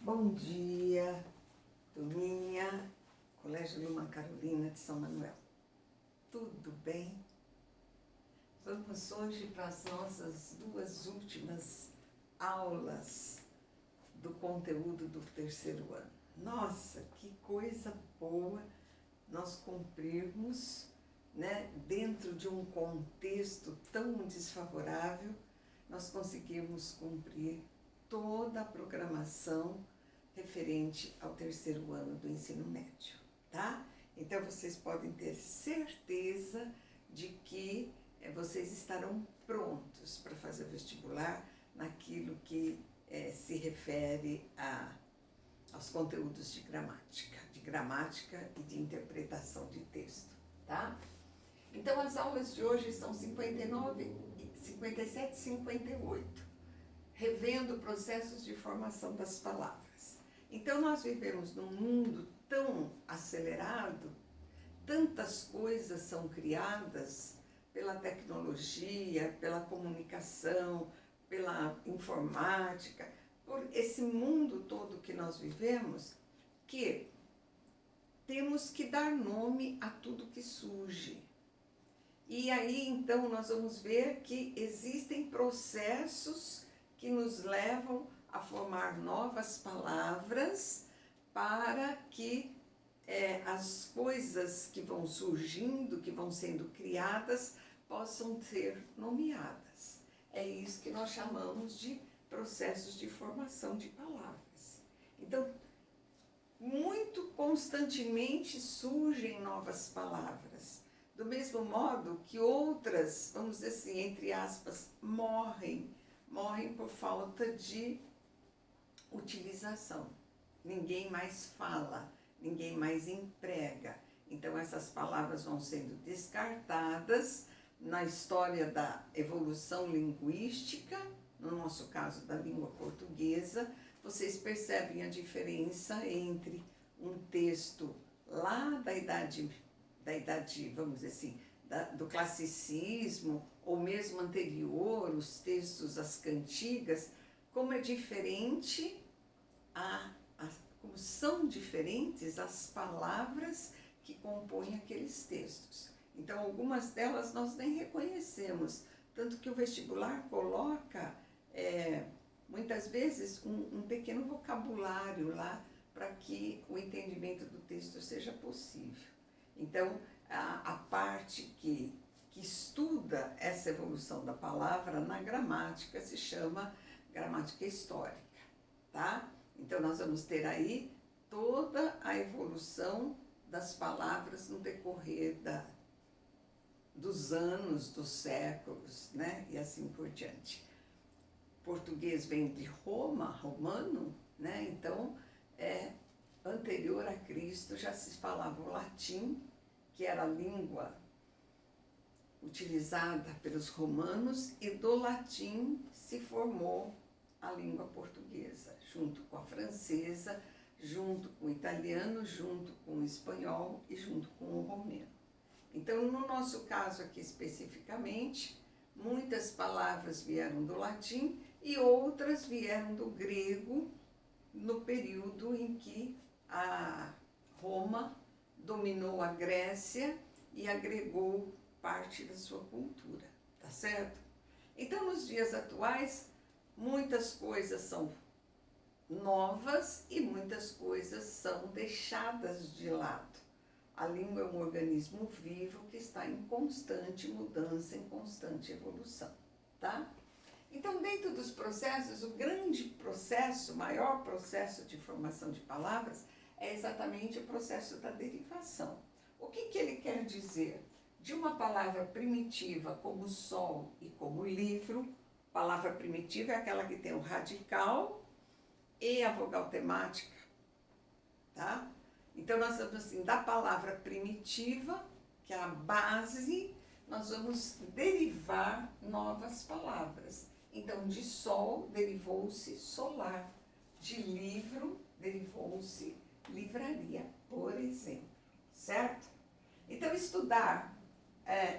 Bom dia, turminha, Colégio Luma Carolina de São Manuel. Tudo bem? Vamos hoje para as nossas duas últimas aulas do conteúdo do terceiro ano. Nossa, que coisa boa nós cumprirmos, né? Dentro de um contexto tão desfavorável, nós conseguimos cumprir toda a programação referente ao terceiro ano do ensino médio, tá? Então, vocês podem ter certeza de que vocês estarão prontos para fazer o vestibular naquilo que se refere aos conteúdos de gramática e de interpretação de texto, tá? Então, as aulas de hoje são 59, 57 e 58, revendo processos de formação das palavras. Então, nós vivemos num mundo tão acelerado, tantas coisas são criadas pela tecnologia, pela comunicação, pela informática, por esse mundo todo que nós vivemos, que temos que dar nome a tudo que surge. E aí, então, nós vamos ver que existem processos que nos levam a formar novas palavras para que as coisas que vão surgindo, que vão sendo criadas, possam ser nomeadas. É isso que nós chamamos de processos de formação de palavras. Então, muito constantemente surgem novas palavras. Do mesmo modo que outras, vamos dizer assim, entre aspas, morrem por falta de utilização. Ninguém mais fala, ninguém mais emprega. Então, essas palavras vão sendo descartadas na história da evolução linguística, no nosso caso da língua portuguesa. Vocês percebem a diferença entre um texto lá da idade, vamos dizer assim, do classicismo, ou mesmo anterior, os textos, as cantigas, como é diferente, como são diferentes as palavras que compõem aqueles textos. Então, algumas delas nós nem reconhecemos, tanto que o vestibular coloca, muitas vezes, um pequeno vocabulário lá para que o entendimento do texto seja possível. Então, a parte que estuda essa evolução da palavra na gramática se chama gramática histórica, tá? Então, nós vamos ter aí toda a evolução das palavras no decorrer dos anos, dos séculos, né? E assim por diante. Português vem de Roma, romano, né? Então, anterior a Cristo já se falava o latim, que era a língua utilizada pelos romanos, e do latim se formou a língua portuguesa, junto com a francesa, junto com o italiano, junto com o espanhol e junto com o romeno. Então, no nosso caso aqui especificamente, muitas palavras vieram do latim e outras vieram do grego, no período em que a Roma dominou a Grécia e agregou parte da sua cultura, tá certo? Então, nos dias atuais, muitas coisas são novas e muitas coisas são deixadas de lado. A língua é um organismo vivo que está em constante mudança, em constante evolução, tá? Então, dentro dos processos, o grande processo, o maior processo de formação de palavras é exatamente o processo da derivação. O que ele quer dizer? De uma palavra primitiva como sol e como livro, palavra primitiva é aquela que tem o radical e a vogal temática, tá? Então, nós vamos assim, da palavra primitiva, que é a base, nós vamos derivar novas palavras. Então, de sol derivou-se solar, de livro derivou-se livraria, por exemplo, certo? Então, estudar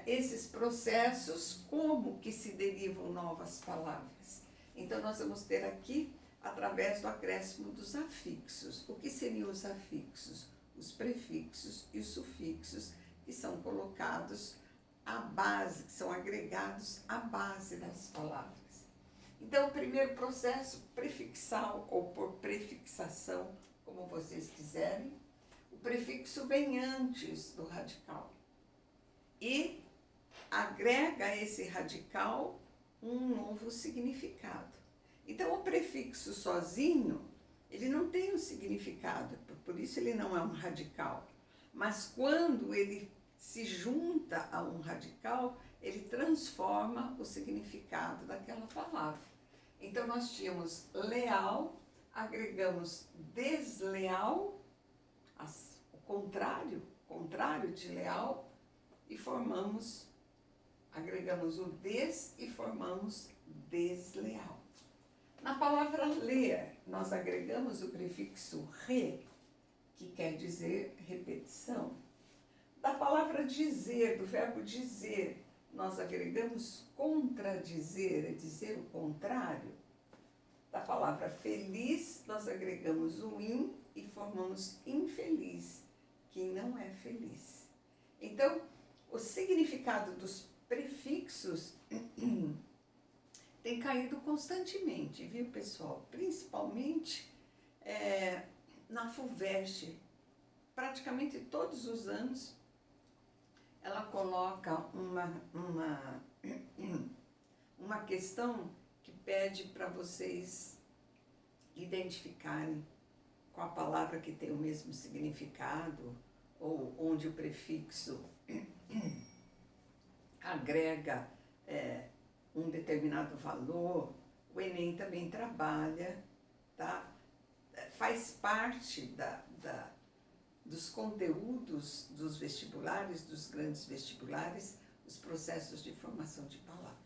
esses processos, como que se derivam novas palavras. Então, nós vamos ter aqui através do acréscimo dos afixos. O que seriam os afixos? Os prefixos e os sufixos, que são colocados à base, que são agregados à base das palavras. Então, o primeiro processo, prefixal ou por prefixação, como vocês quiserem, o prefixo vem antes do radical e agrega a esse radical um novo significado. Então, o prefixo sozinho, ele não tem um significado, por isso ele não é um radical. Mas quando ele se junta a um radical, ele transforma o significado daquela palavra. Então, nós tínhamos leal, agregamos desleal, o contrário de leal, e agregamos o des e formamos desleal. Na palavra ler, nós agregamos o prefixo re, que quer dizer repetição. Da palavra dizer, do verbo dizer, nós agregamos contradizer, é dizer o contrário. Da palavra feliz, nós agregamos o in e formamos infeliz, que não é feliz. Então, o significado dos prefixos tem caído constantemente, viu, pessoal? Principalmente na FUVEST. Praticamente todos os anos ela coloca uma questão que pede para vocês identificarem qual a palavra que tem o mesmo significado ou onde o prefixo agrega um determinado valor. O Enem também trabalha, tá? Faz parte dos conteúdos dos vestibulares, dos grandes vestibulares, os processos de formação de palavras.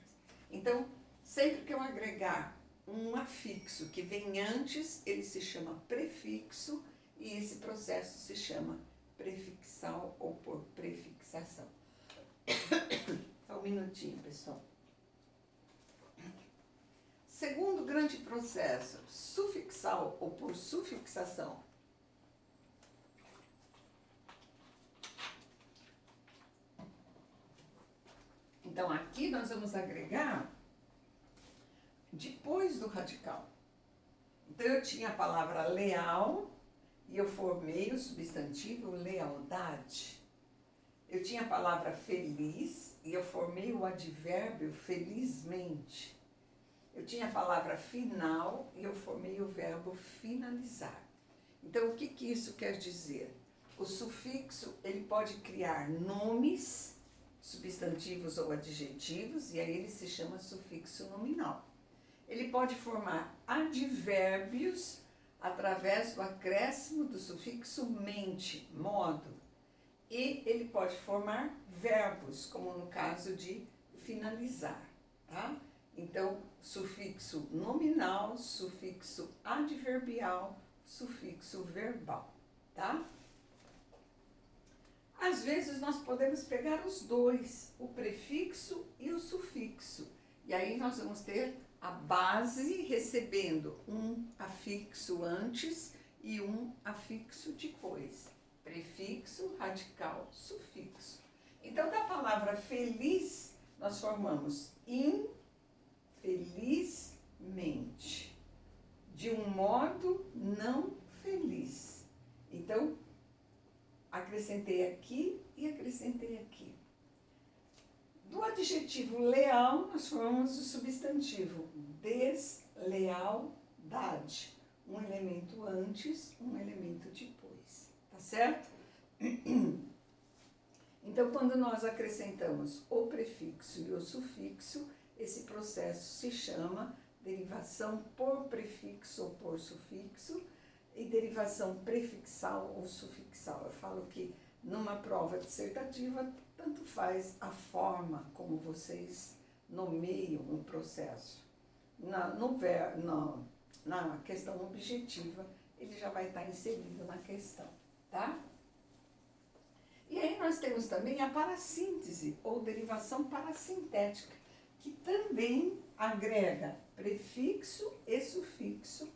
Então, sempre que eu agregar um afixo que vem antes, ele se chama prefixo e esse processo se chama prefixal ou por prefixação. Só um minutinho, pessoal. Segundo grande processo, sufixal ou por sufixação. Então, aqui nós vamos agregar depois do radical. Então, eu tinha a palavra leal e eu formei o substantivo lealdade. Eu tinha a palavra feliz e eu formei o advérbio felizmente. Eu tinha a palavra final e eu formei o verbo finalizar. Então, o que isso quer dizer? O sufixo, ele pode criar nomes, substantivos ou adjetivos, e aí ele se chama sufixo nominal. Ele pode formar advérbios através do acréscimo do sufixo mente, modo. E ele pode formar verbos, como no caso de finalizar, tá? Então, sufixo nominal, sufixo adverbial, sufixo verbal, tá? Às vezes nós podemos pegar os dois, o prefixo e o sufixo. E aí nós vamos ter a base recebendo um afixo antes e um afixo depois. Prefixo, radical, sufixo. Então, da palavra feliz, nós formamos infelizmente, de um modo não feliz. Então, acrescentei aqui e acrescentei aqui. Do adjetivo leal, nós formamos o substantivo deslealdade. Um elemento antes, um elemento depois. Tá certo? Então, quando nós acrescentamos o prefixo e o sufixo, esse processo se chama derivação por prefixo ou por sufixo e derivação prefixal ou sufixal. Eu falo que numa prova dissertativa, tanto faz a forma como vocês nomeiam o processo. Na questão objetiva, ele já vai estar inserido na questão, tá? E aí nós temos também a parassíntese, ou derivação parassintética, que também agrega prefixo e sufixo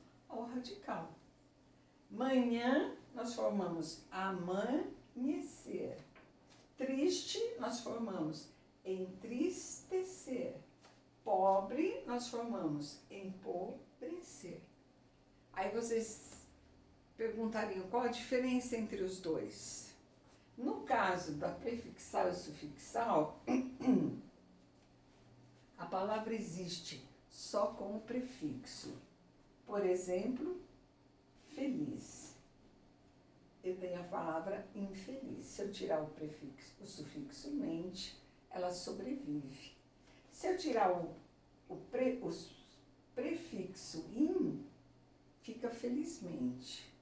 Manhã, nós formamos amanhecer. Triste, nós formamos entristecer. Pobre, nós formamos empobrecer. Aí vocês perguntariam qual a diferença entre os dois. No caso da prefixal e sufixal, a palavra existe só com o prefixo. Por exemplo, feliz. Eu tenho a palavra infeliz. Se eu tirar o sufixo mente, ela sobrevive. Se eu tirar o prefixo in, fica felizmente.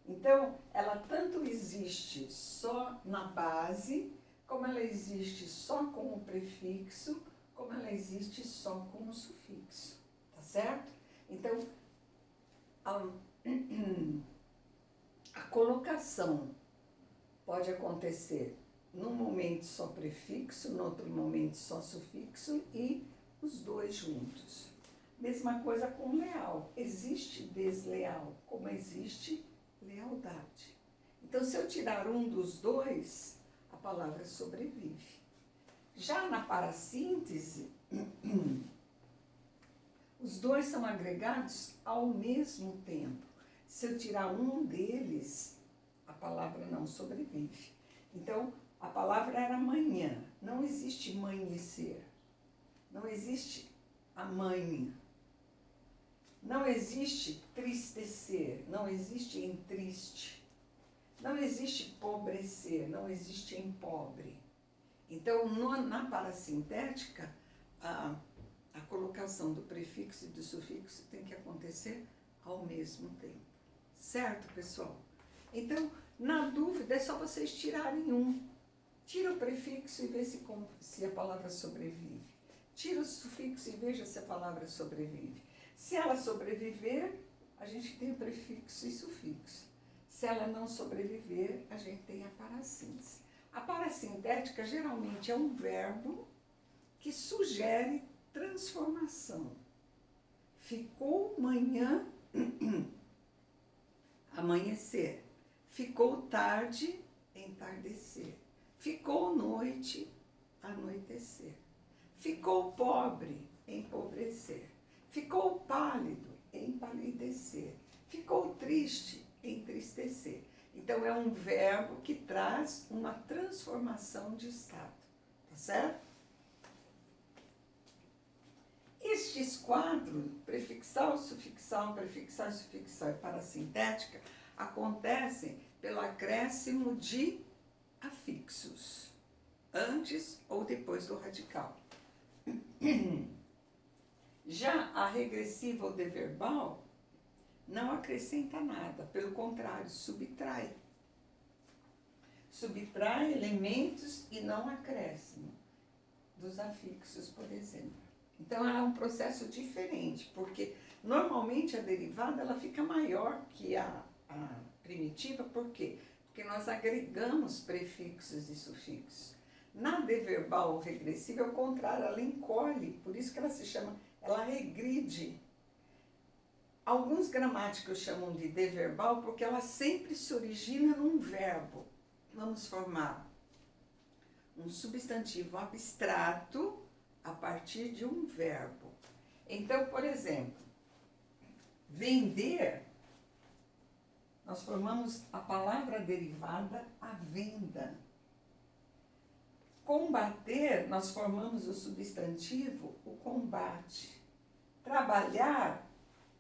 Então, ela tanto existe só na base, como ela existe só com o prefixo, como ela existe só com o sufixo. Tá certo? Então, a colocação pode acontecer num momento só prefixo, no outro momento só sufixo e os dois juntos. Mesma coisa com leal. Existe desleal, como existe lealdade. Então, se eu tirar um dos dois, a palavra sobrevive. Já na parassíntese, os dois são agregados ao mesmo tempo. Se eu tirar um deles, a palavra não sobrevive. Então, a palavra era manhã. Não existe manhecer. Não existe amanhã. Não existe tristecer. Não existe entriste. Não existe pobrecer. Não existe empobre. Então, na parassintética, a colocação do prefixo e do sufixo tem que acontecer ao mesmo tempo. Certo, pessoal? Então, na dúvida, é só vocês tirarem um. Tira o prefixo e vê se a palavra sobrevive. Tira o sufixo e veja se a palavra sobrevive. Se ela sobreviver, a gente tem o prefixo e sufixo. Se ela não sobreviver, a gente tem a parassíntese. A parassintética geralmente é um verbo que sugere transformação. Ficou manhã, amanhecer. Ficou tarde, entardecer. Ficou noite, anoitecer. Ficou pobre, empobrecer. Ficou pálido, empalidecer. Ficou triste, entristecer. Então, é um verbo que traz uma transformação de estado. Tá certo? Estes quadros, prefixal, sufixal e parassintética, acontecem pelo acréscimo de afixos, antes ou depois do radical. Já a regressiva ou deverbal não acrescenta nada, pelo contrário, subtrai. Subtrai elementos e não acréscimo dos afixos, por exemplo. Então, ela é um processo diferente, porque normalmente a derivada ela fica maior que a primitiva, por quê? Porque nós agregamos prefixos e sufixos. Na deverbal ou regressiva, é o contrário, ela encolhe, por isso que ela se chama, ela regride. Alguns gramáticos chamam de deverbal porque ela sempre se origina num verbo. Vamos formar um substantivo abstrato a partir de um verbo. Então, por exemplo, vender, nós formamos a palavra derivada a venda. Combater, nós formamos o substantivo o combate. Trabalhar,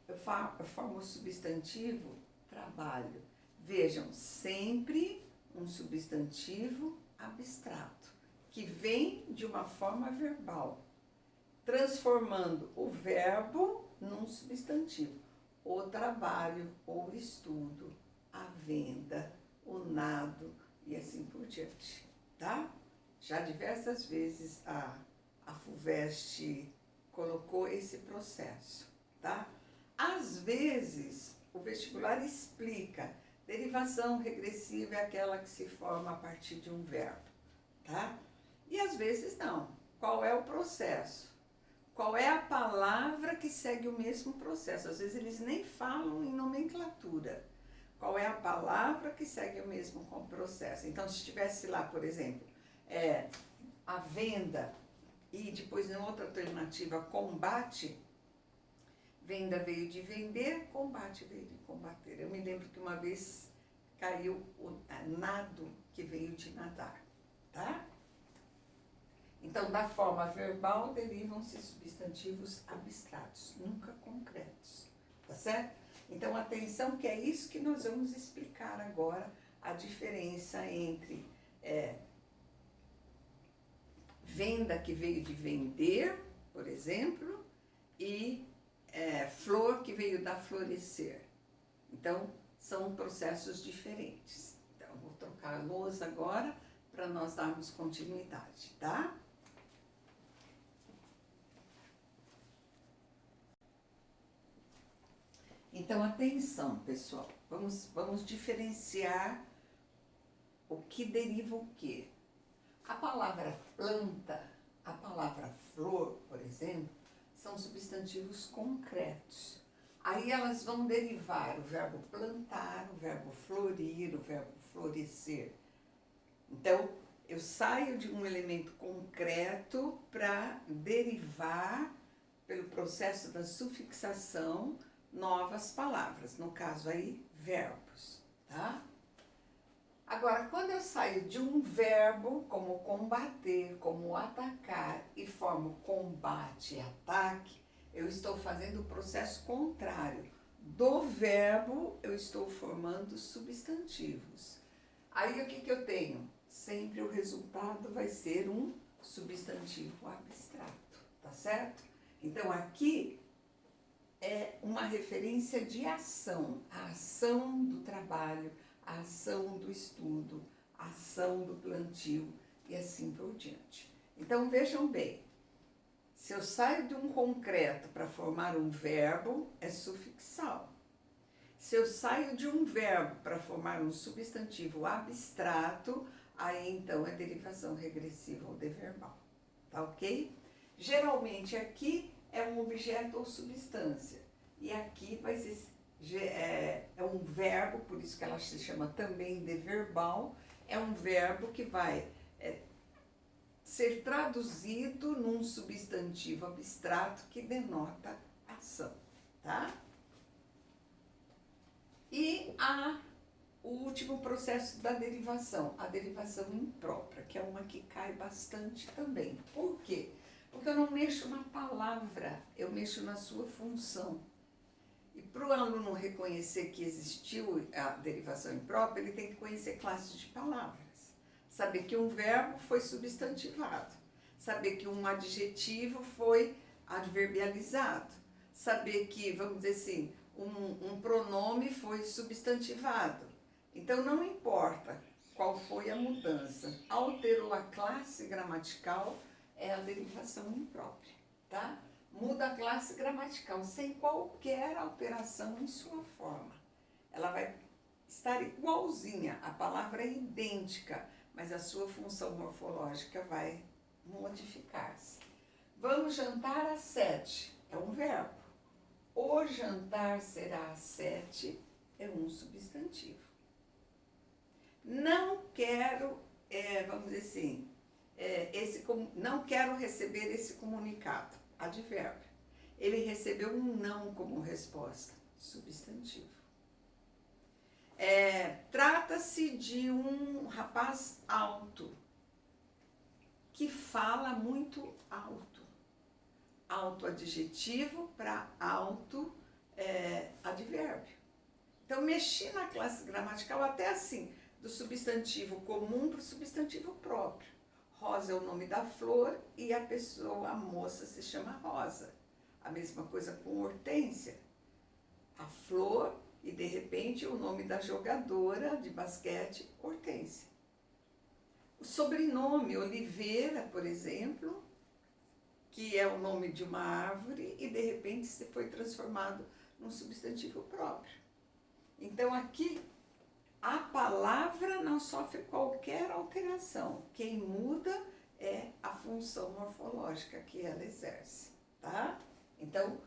eu formo o substantivo trabalho. Vejam, sempre um substantivo abstrato, que vem de uma forma verbal, transformando o verbo num substantivo. O trabalho, o estudo, a venda, o nado e assim por diante, tá? Já diversas vezes a FUVEST colocou esse processo, tá? Às vezes, o vestibular explica, derivação regressiva é aquela que se forma a partir de um verbo, tá? E às vezes não. Qual é o processo? Qual é a palavra que segue o mesmo processo? Às vezes eles nem falam em nomenclatura. qual é a palavra que segue o mesmo com o processo. Então, se estivesse lá, por exemplo, a venda e depois, em outra alternativa, combate, venda veio de vender, combate veio de combater. Eu me lembro que uma vez caiu o nado, que veio de nadar, tá? Então, da forma verbal, derivam-se substantivos abstratos, nunca concretos, tá certo? Então, atenção, que é isso que nós vamos explicar agora, a diferença entre venda, que veio de vender, por exemplo, e flor, que veio da florescer. Então, são processos diferentes. Então, vou trocar a lousa agora para nós darmos continuidade, tá? Então, atenção, pessoal. Vamos diferenciar o que deriva o quê. A palavra planta, a palavra flor, por exemplo, são substantivos concretos. Aí elas vão derivar o verbo plantar, o verbo florir, o verbo florescer. Então, eu saio de um elemento concreto para derivar, pelo processo da sufixação, novas palavras. No caso aí, verbos, tá? Agora, quando eu saio de um verbo, como combater, como atacar, e formo combate e ataque, eu estou fazendo o processo contrário. Do verbo, eu estou formando substantivos. Aí, o que eu tenho? Sempre o resultado vai ser um substantivo abstrato, tá certo? Então, aqui é uma referência de ação, a ação do trabalho, a ação do estudo, a ação do plantio e assim por diante. Então, vejam bem, se eu saio de um concreto para formar um verbo, é sufixal. Se eu saio de um verbo para formar um substantivo abstrato, aí então é derivação regressiva ou deverbal, tá ok? Geralmente aqui é um objeto ou substância, e aqui vai ser um verbo, por isso que ela se chama também de verbal, é um verbo que vai ser traduzido num substantivo abstrato que denota ação, tá? E o último processo da derivação, a derivação imprópria, que é uma que cai bastante também. Por quê? Porque eu não mexo na palavra, eu mexo na sua função. E para o aluno reconhecer que existiu a derivação imprópria, ele tem que conhecer classes de palavras. Saber que um verbo foi substantivado. Saber que um adjetivo foi adverbializado. Saber que, vamos dizer assim, um pronome foi substantivado. Então, não importa qual foi a mudança. Alterou a classe gramatical, é a derivação imprópria, tá? Muda a classe gramatical sem qualquer alteração em sua forma. Ela vai estar igualzinha, a palavra é idêntica, mas a sua função morfológica vai modificar-se. Vamos jantar às 7, é um verbo. O jantar será às 7, é um substantivo. Não quero, vamos dizer assim, não quero receber esse comunicado, advérbio. Ele recebeu um não como resposta, substantivo. Trata-se de um rapaz alto, que fala muito alto. Alto adjetivo para alto advérbio. Então, mexi na classe gramatical até assim, do substantivo comum para o substantivo próprio. Rosa é o nome da flor e a pessoa, a moça, se chama Rosa. A mesma coisa com Hortência. A flor e, de repente, o nome da jogadora de basquete, Hortência. O sobrenome, Oliveira, por exemplo, que é o nome de uma árvore e, de repente, se foi transformado num substantivo próprio. Então, aqui, a palavra não sofre qualquer alteração. Quem muda é a função morfológica que ela exerce, tá? Então,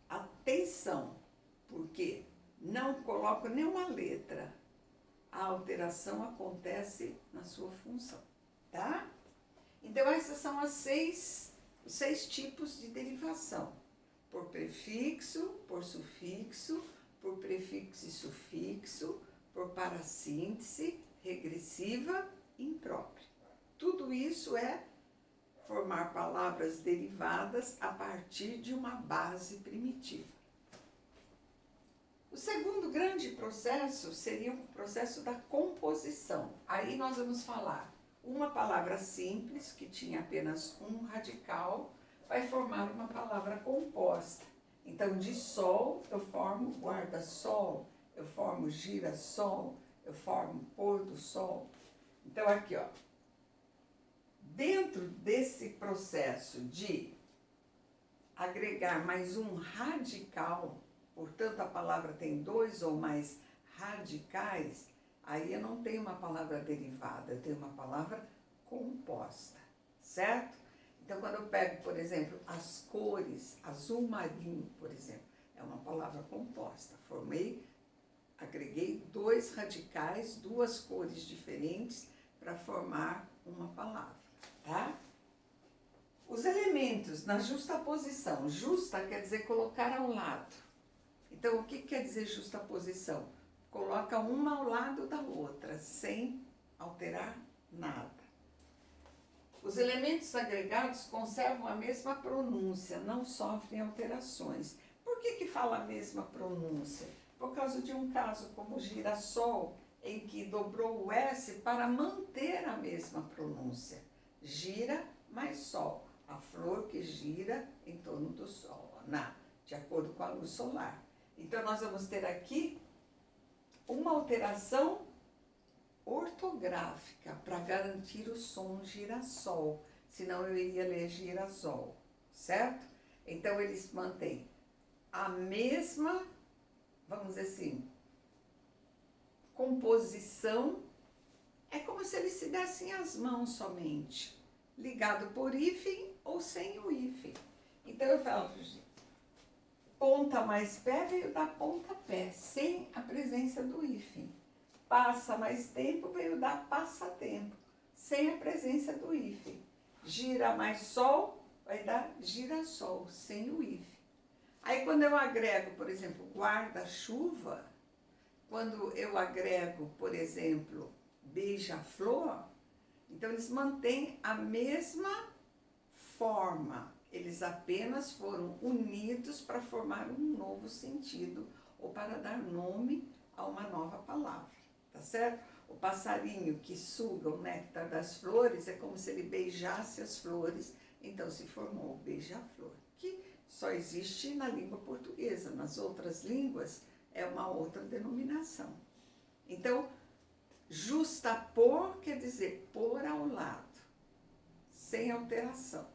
atenção, porque não coloco nenhuma letra. A alteração acontece na sua função, tá? Então, esses são os seis tipos de derivação. Por prefixo, por sufixo, por prefixo e sufixo, por parassíntese, regressiva e imprópria. Tudo isso é formar palavras derivadas a partir de uma base primitiva. O segundo grande processo seria o processo da composição. Aí nós vamos falar uma palavra simples, que tinha apenas um radical, vai formar uma palavra composta. Então, de sol, eu formo guarda-sol, eu formo gira-sol, eu formo pôr do sol. Então, aqui, ó. Dentro desse processo de agregar mais um radical, portanto, a palavra tem dois ou mais radicais, aí eu não tenho uma palavra derivada, eu tenho uma palavra composta, certo? Então, quando eu pego, por exemplo, as cores, azul marinho, por exemplo, é uma palavra composta. Agreguei dois radicais, duas cores diferentes para formar uma palavra, tá? Os elementos na justaposição. Justa quer dizer colocar ao lado. Então, o que quer dizer justaposição? Coloca uma ao lado da outra, sem alterar nada. Os elementos agregados conservam a mesma pronúncia, não sofrem alterações. Por que fala a mesma pronúncia? Por causa de um caso como girassol, em que dobrou o S para manter a mesma pronúncia. Gira mais sol, a flor que gira em torno do sol, de acordo com a luz solar. Então, nós vamos ter aqui uma alteração ortográfica para garantir o som girassol, senão eu iria ler girassol, certo? Então, eles mantêm a mesma, vamos dizer assim, composição. É como se eles se dessem as mãos somente, ligado por hífen ou sem o hífen. Então, eu falo, ponta mais pé veio da ponta pé, sem a presença do hífen. Passa mais tempo veio da passa-tempo, sem a presença do hífen. Gira mais sol vai dar girassol, sem o hífen. Aí quando eu agrego, por exemplo, guarda-chuva, quando eu agrego, por exemplo, beija-flor, então eles mantêm a mesma forma. Eles apenas foram unidos para formar um novo sentido ou para dar nome a uma nova palavra, tá certo? O passarinho que suga o néctar das flores é como se ele beijasse as flores, então se formou o beija-flor, que só existe na língua portuguesa. Nas outras línguas é uma outra denominação. Então, justapor quer dizer pôr ao lado, sem alteração.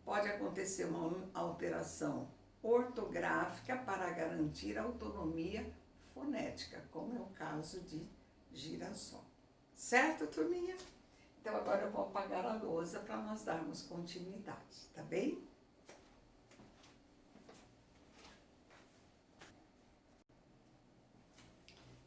Pode acontecer uma alteração ortográfica para garantir a autonomia fonética, como é o caso de girassol. Certo, turminha? Então, agora eu vou apagar a lousa para nós darmos continuidade, tá bem?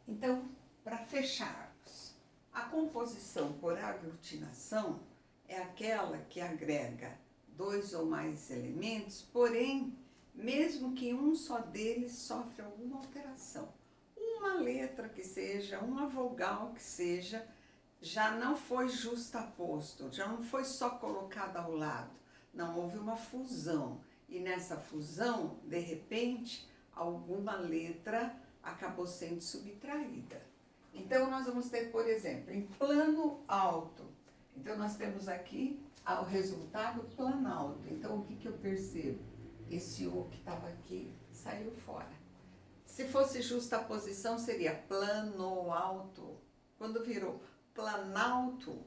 Então, para fecharmos, a composição por aglutinação é aquela que agrega dois ou mais elementos, porém, mesmo que um só deles sofre alguma alteração, uma letra que seja, uma vogal que seja, já não foi justaposto, já não foi só colocado ao lado, não, houve uma fusão, e nessa fusão, de repente, alguma letra acabou sendo subtraída. Então, nós vamos ter, por exemplo, em plano alto, então nós temos aqui o resultado planalto. Então, o que eu percebo? Esse O que estava aqui saiu fora. Se fosse justaposição, seria plano alto. Quando virou planalto,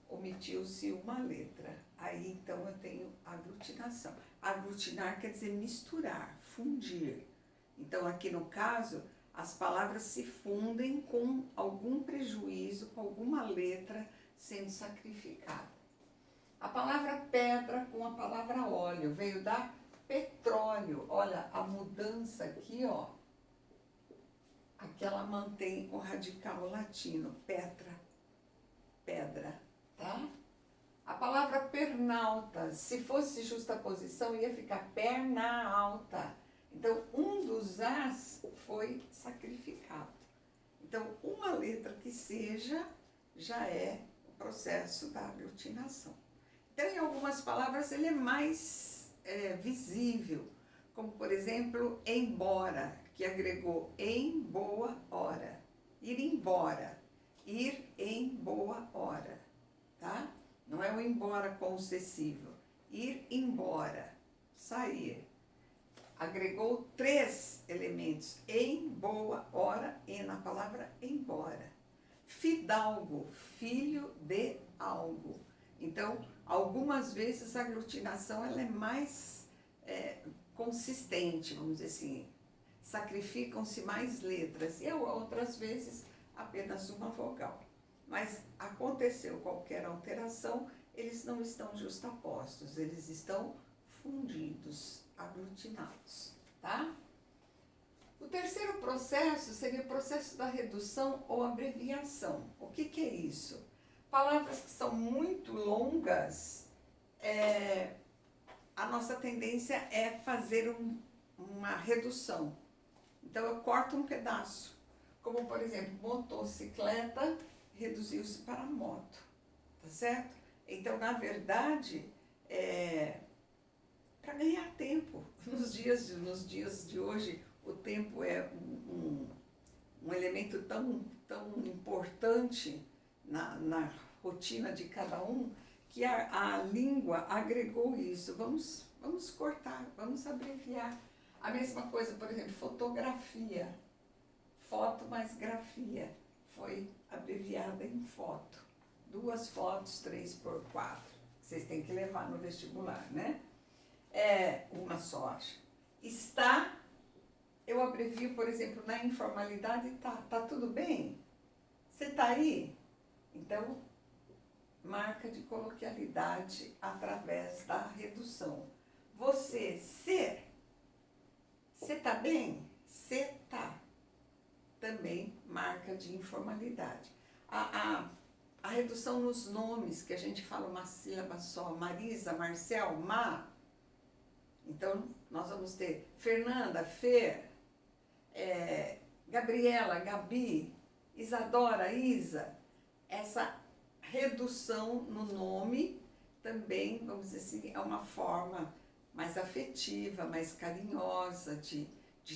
omitiu-se uma letra. Aí, então, eu tenho aglutinação. Aglutinar quer dizer misturar, fundir. Então, aqui no caso, as palavras se fundem com algum prejuízo, com alguma letra sendo sacrificada. A palavra pedra com a palavra óleo veio da petróleo. Olha a mudança aqui, ó. porque ela mantém o radical latino, petra, pedra, tá? A palavra pernalta, se fosse justaposição, ia ficar perna alta. Então, um dos as foi sacrificado. Então, uma letra que seja, já é o processo da aglutinação. Então, em algumas palavras, ele é mais visível, como, por exemplo, embora, que agregou em boa hora. Ir embora, ir em boa hora, tá? Não é o embora concessivo. Ir embora, sair. Agregou 3 elementos, em boa hora e na palavra embora. Fidalgo, filho de algo. Então, algumas vezes a aglutinação ela é mais consistente, vamos dizer assim. Sacrificam-se mais letras e outras vezes apenas uma vogal. Mas aconteceu qualquer alteração, eles não estão justapostos, eles estão fundidos, aglutinados, tá? O terceiro processo seria o processo da redução ou abreviação. O que é isso? Palavras que são muito longas, a nossa tendência é fazer uma redução. Então, eu corto um pedaço. Como, por exemplo, motocicleta reduziu-se para moto, tá certo? Então, na verdade, para ganhar tempo. Nos dias de hoje, o tempo é um elemento tão importante na rotina de cada um, que a língua agregou isso. Vamos cortar, vamos abreviar. A mesma coisa, por exemplo, fotografia. Foto mais grafia. Foi abreviada em foto. 2 fotos, 3x4. Vocês têm que levar no vestibular, né? Uma só, acho. Está, eu abrevio, por exemplo, na informalidade, tá tudo bem? Você tá aí? Então, marca de coloquialidade através da redução. Você ser, você tá bem? Você tá. Também marca de informalidade. A redução nos nomes, que a gente fala uma sílaba só, Marisa, Marcel, Ma. Então, nós vamos ter Fernanda, Fer, Gabriela, Gabi, Isadora, Isa. Essa redução no nome também, vamos dizer assim, é uma forma mais afetiva, mais carinhosa de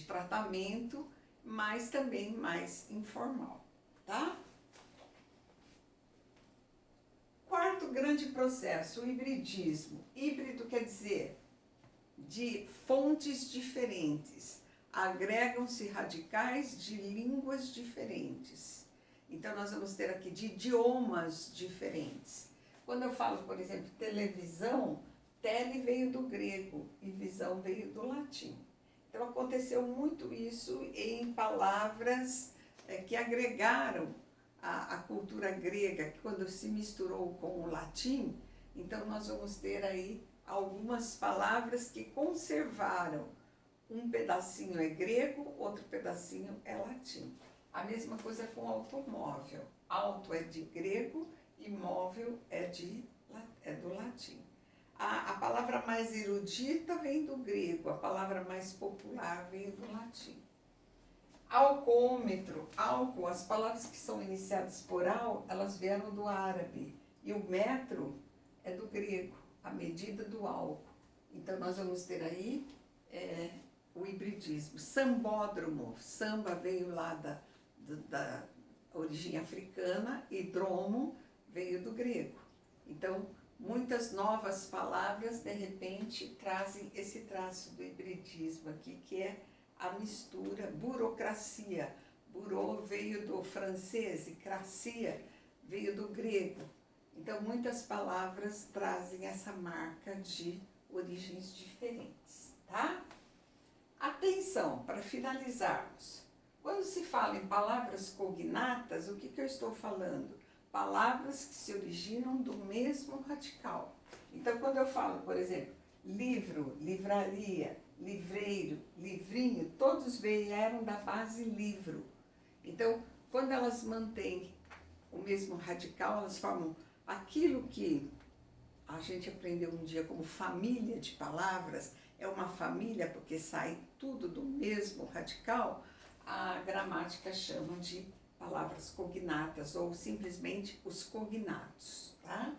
tratamento, mas também mais informal, tá? Quarto grande processo, o hibridismo. Híbrido quer dizer de fontes diferentes, agregam-se radicais de línguas diferentes. Então, nós vamos ter aqui de idiomas diferentes. Quando eu falo, por exemplo, televisão, tele veio do grego e visão veio do latim. Então, aconteceu muito isso em palavras que agregaram a cultura grega, que quando se misturou com o latim, então nós vamos ter aí algumas palavras que conservaram. Um pedacinho é grego, outro pedacinho é latim. A mesma coisa com automóvel. Auto é de grego e móvel é do latim. A palavra mais erudita vem do grego, a palavra mais popular vem do latim. Alcoômetro, álcool, as palavras que são iniciadas por al, elas vieram do árabe. E o metro é do grego, a medida do álcool. Então, nós vamos ter aí o hibridismo. Sambódromo, samba veio lá da origem africana e dromo veio do grego. Então, muitas novas palavras, de repente, trazem esse traço do hibridismo aqui, que é a mistura. Burocracia. Burô veio do francês e cracia veio do grego. Então, muitas palavras trazem essa marca de origens diferentes, tá? Atenção, para finalizarmos. Quando se fala em palavras cognatas, o que eu estou falando? Palavras que se originam do mesmo radical. Então, quando eu falo, por exemplo, livro, livraria, livreiro, livrinho, todos vieram da base livro. Então, quando elas mantêm o mesmo radical, elas formam aquilo que a gente aprendeu um dia como família de palavras, é uma família porque sai tudo do mesmo radical, a gramática chama de palavras cognatas ou simplesmente os cognatos, tá?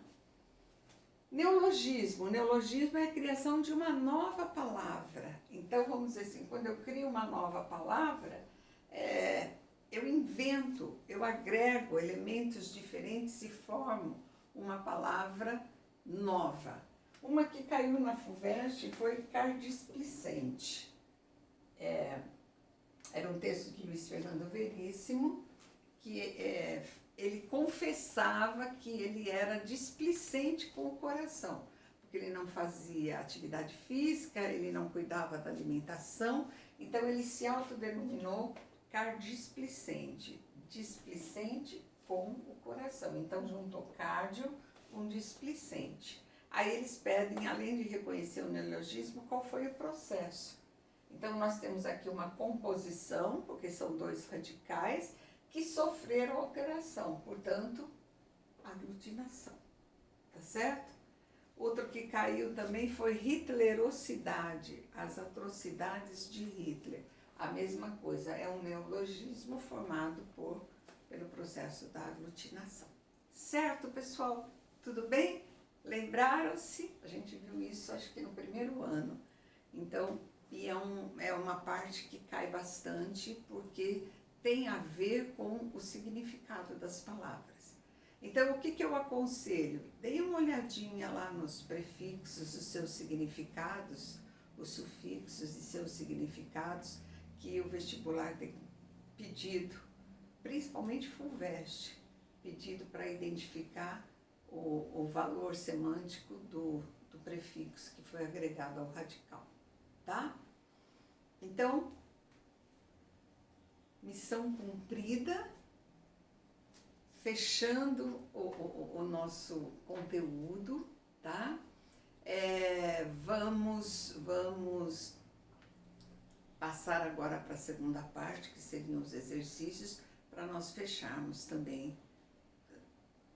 Neologismo. Neologismo é a criação de uma nova palavra. Então, vamos dizer assim, quando eu crio uma nova palavra, eu invento, eu agrego elementos diferentes e formo uma palavra nova. Uma que caiu na FUVEST foi cardisplicente. Era um texto de Luiz Fernando Veríssimo, que ele confessava que ele era displicente com o coração, porque ele não fazia atividade física, ele não cuidava da alimentação, então ele se autodenominou cardisplicente, displicente com o coração. Então juntou cardio com displicente. Aí eles pedem, além de reconhecer o neologismo, qual foi o processo. Então nós temos aqui uma composição, porque são dois radicais, que sofreram alteração, portanto, aglutinação, tá certo? Outro que caiu também foi hitlerosidade, as atrocidades de Hitler. A mesma coisa, é um neologismo formado pelo processo da aglutinação. Certo, pessoal? Tudo bem? Lembraram-se? A gente viu isso, acho que no primeiro ano. Então, e é uma parte que cai bastante, porque tem a ver com o significado das palavras. Então, o que eu aconselho? Dê uma olhadinha lá nos prefixos, os seus significados, os sufixos e seus significados, que o vestibular tem pedido, principalmente FUVEST, pedido para identificar o valor semântico do prefixo que foi agregado ao radical, tá? Então, missão cumprida, fechando o nosso conteúdo, tá? Vamos passar agora para a segunda parte, que seriam os exercícios, para nós fecharmos também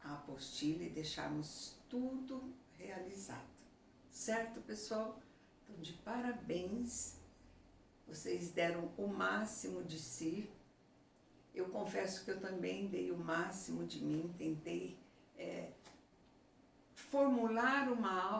a apostila e deixarmos tudo realizado. Certo, pessoal? Então, de parabéns, vocês deram o máximo de si. Eu confesso que eu também dei o máximo de mim, tentei formular uma aula